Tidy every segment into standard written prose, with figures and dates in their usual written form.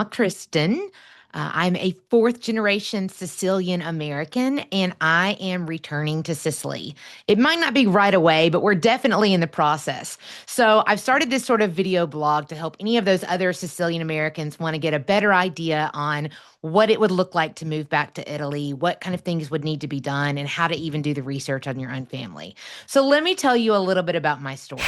Mama Kristen. I'm a fourth generation Sicilian American, and I am returning to Sicily. It might not be right away, but we're definitely in the process. So I've started this sort of video blog to help any of those other Sicilian Americans want to get a better idea on what it would look like to move back to Italy, what kind of things would need to be done, and how to even do the research on your own family. So let me tell you a little bit about my story.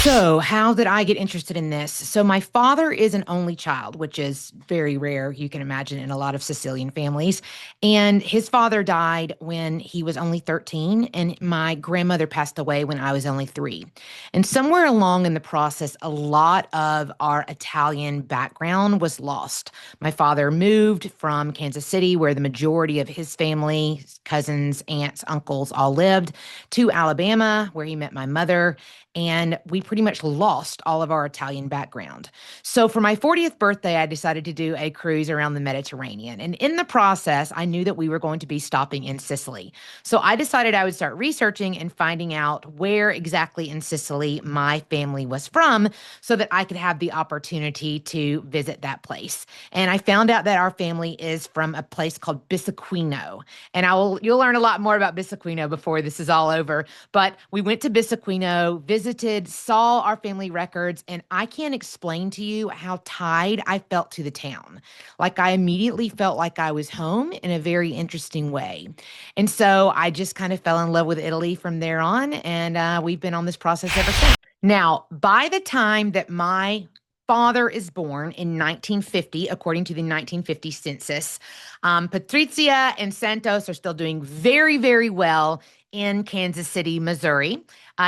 So, how did I get interested in this? So, my father is an only child, which is very rare, you can imagine, in a lot of Sicilian families. And his father died when he was only 13, and my grandmother passed away when I was only 3. And somewhere along in the process, a lot of our Italian background was lost. My father moved from Kansas City, where the majority of his family, cousins, aunts, uncles all lived, to Alabama, where he met my mother. And we pretty much lost all of our Italian background. So for my 40th birthday, I decided to do a cruise around the Mediterranean. And in the process, I knew that we were going to be stopping in Sicily. So I decided I would start researching and finding out where exactly in Sicily my family was from so that I could have the opportunity to visit that place. And I found out that our family is from a place called Bisaquino. And you'll learn a lot more about Bisaquino before this is all over. But we went to Bisaquino, visited, saw our family records, and I can't explain to you how tied I felt to the town. Like I immediately felt like I was home in a very interesting way. And so I just kind of fell in love with Italy from there on, and we've been on this process ever since. Now, by the time that my father is born in 1950, according to the 1950 census, Patrizia and Santos are still doing very, very well in Kansas City, Missouri.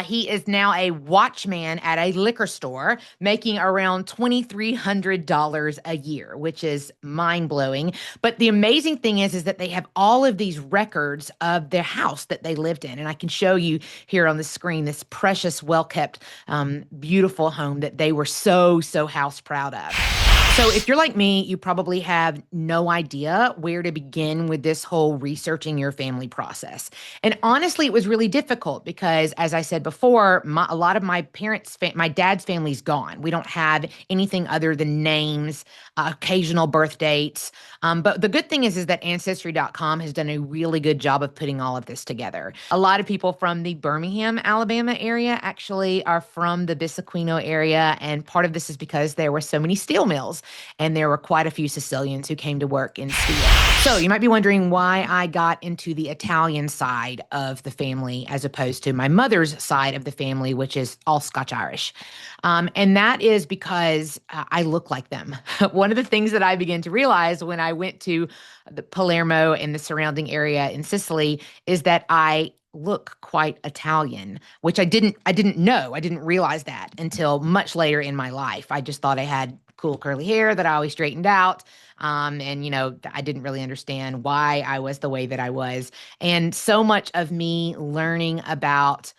He is now a watchman at a liquor store, making around $2,300 a year, which is mind blowing. But the amazing thing is that they have all of these records of their house that they lived in. And I can show you here on the screen this precious, well kept, beautiful home that they were so, so house proud of. So if you're like me, you probably have no idea where to begin with this whole researching your family process. And honestly, it was really difficult because, as I said before, a lot of my dad's family's gone. We don't have anything other than names, occasional birth dates. But the good thing is that ancestry.com has done a really good job of putting all of this together. A lot of people from the Birmingham, Alabama area actually are from the Bisaquino area. And part of this is because there were so many steel mills. And there were quite a few Sicilians who came to work in steel. So you might be wondering why I got into the Italian side of the family as opposed to my mother's side of the family, which is all Scotch-Irish. And that is because I look like them. One of the things that I began to realize when I went to the Palermo and the surrounding area in Sicily is that I look quite Italian, which I didn't know. I didn't realize that until much later in my life. I just thought I had cool curly hair that I always straightened out. And I didn't really understand why I was the way that I was. And so much of me learning about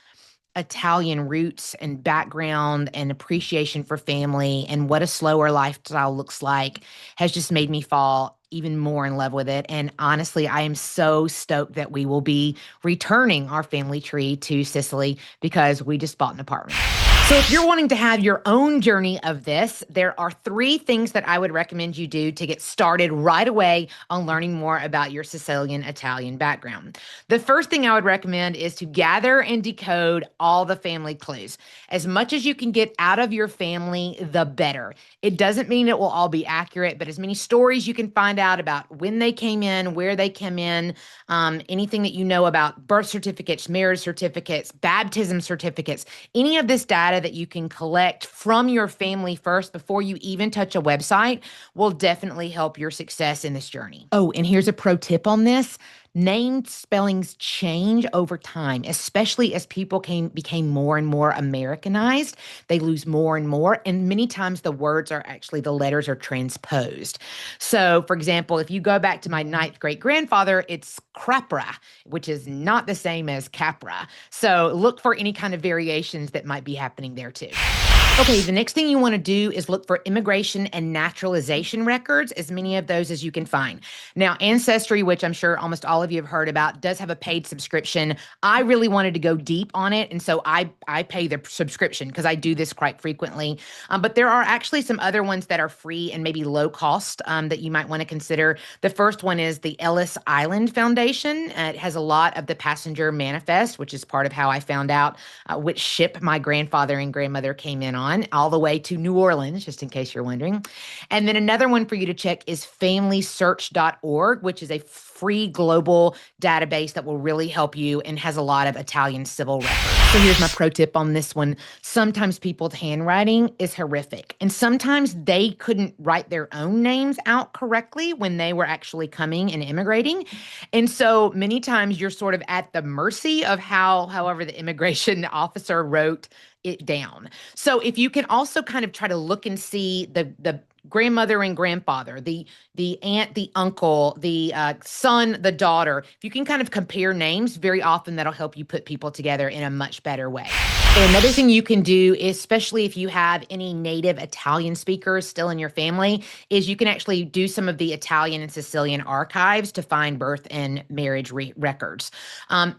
Italian roots and background and appreciation for family and what a slower lifestyle looks like has just made me fall even more in love with it. And honestly, I am so stoked that we will be returning our family tree to Sicily because we just bought an apartment. So if you're wanting to have your own journey of this, there are 3 things that I would recommend you do to get started right away on learning more about your Sicilian Italian background. The first thing I would recommend is to gather and decode all the family clues. As much as you can get out of your family, the better. It doesn't mean it will all be accurate, but as many stories you can find out about when they came in, where they came in, anything that you know about birth certificates, marriage certificates, baptism certificates, any of this data that you can collect from your family first before you even touch a website will definitely help your success in this journey. Oh, and here's a pro tip on this. Name spellings change over time, especially as people became more and more Americanized. They lose more and more, and many times the letters are transposed. So, for example, if you go back to my 9th great grandfather, it's Crapra, which is not the same as Capra. So look for any kind of variations that might be happening there too. Okay, the next thing you want to do is look for immigration and naturalization records, as many of those as you can find. Now, Ancestry, which I'm sure almost all of of you have heard about, does have a paid subscription. I really wanted to go deep on it, and so I pay the subscription because I do this quite frequently. But there are actually some other ones that are free and maybe low cost that you might want to consider. The first one is the Ellis Island Foundation. It has a lot of the passenger manifest, which is part of how I found out which ship my grandfather and grandmother came in on, all the way to New Orleans, just in case you're wondering. And then another one for you to check is familysearch.org, which is a free global database that will really help you and has a lot of Italian civil records. So here's my pro tip on this one. Sometimes people's handwriting is horrific, and sometimes they couldn't write their own names out correctly when they were actually coming and immigrating. And so many times you're sort of at the mercy of however the immigration officer wrote it down. So if you can also kind of try to look and see the grandmother and grandfather, the aunt, the uncle, the son, the daughter, if you can kind of compare names, very often that'll help you put people together in a much better way. And another thing you can do, especially if you have any native Italian speakers still in your family, is you can actually do some of the Italian and Sicilian archives to find birth and marriage records.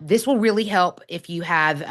This will really help if you have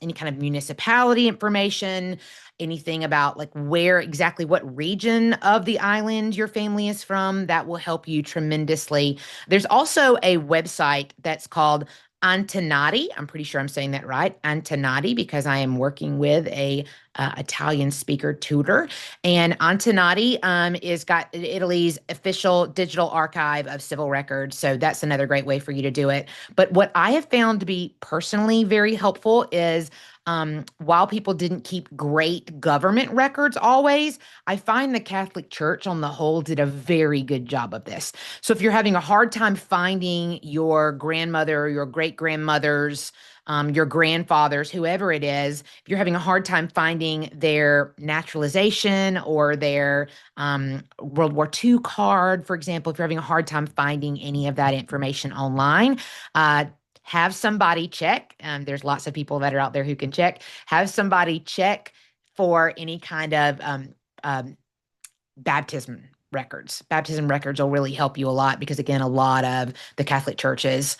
any kind of municipality information, anything about like where exactly what region of the island your family is from. That will help you tremendously. There's also a website that's called Antenati. I'm pretty sure I'm saying that right. Antenati, because I am working with a Italian speaker tutor. And Antenati is got Italy's official digital archive of civil records. So that's another great way for you to do it. But what I have found to be personally very helpful is while people didn't keep great government records always, I find the Catholic Church on the whole did a very good job of this. So if you're having a hard time finding your grandmother, your great grandmothers, your grandfathers, whoever it is, if you're having a hard time finding their naturalization or their World War II card, for example, if you're having a hard time finding any of that information online, have somebody check. There's lots of people that are out there who can check. Have somebody check for any kind of baptism records. Baptism records will really help you a lot because, again, a lot of the Catholic churches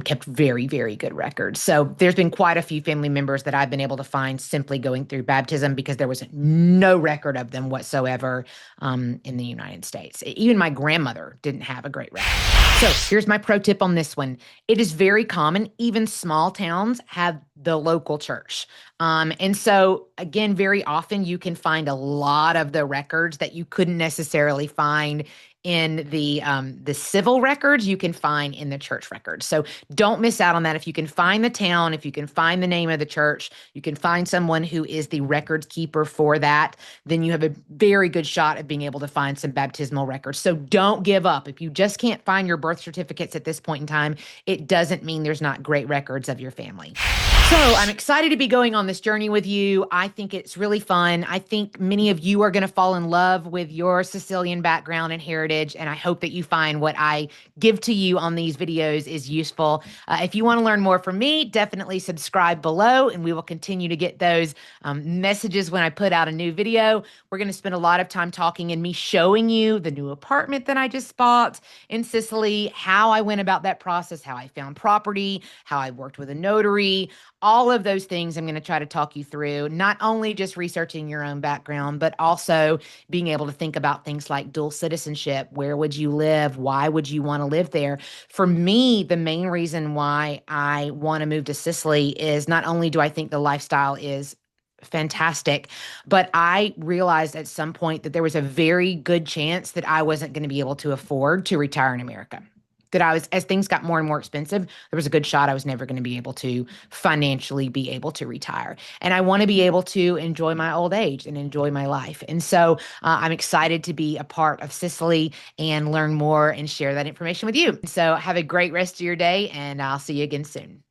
kept very, very good records. So there's been quite a few family members that I've been able to find simply going through baptism because there was no record of them whatsoever in the United States. Even my grandmother didn't have a great record. So here's my pro tip on this one. It is very common, even small towns have the local church. And so, again, very often you can find a lot of the records that you couldn't necessarily find in the civil records, you can find in the church records. So don't miss out on that. If you can find the town, if you can find the name of the church, you can find someone who is the records keeper for that, then you have a very good shot of being able to find some baptismal records. So don't give up. If you just can't find your birth certificates at this point in time, it doesn't mean there's not great records of your family. So I'm excited to be going on this journey with you. I think it's really fun. I think many of you are going to fall in love with your Sicilian background and heritage, and I hope that you find what I give to you on these videos is useful. If you want to learn more from me, definitely subscribe below, and we will continue to get those messages when I put out a new video. We're going to spend a lot of time talking and me showing you the new apartment that I just bought in Sicily, how I went about that process, how I found property, how I worked with a notary. All of those things I'm going to try to talk you through, not only just researching your own background, but also being able to think about things like dual citizenship. Where would you live? Why would you want to live there? For me, the main reason why I want to move to Sicily is not only do I think the lifestyle is fantastic, but I realized at some point that there was a very good chance that I wasn't going to be able to afford to retire in America. That as things got more and more expensive, there was a good shot I was never going to be able to financially be able to retire. And I want to be able to enjoy my old age and enjoy my life. And so I'm excited to be a part of Sicily and learn more and share that information with you. So have a great rest of your day, and I'll see you again soon.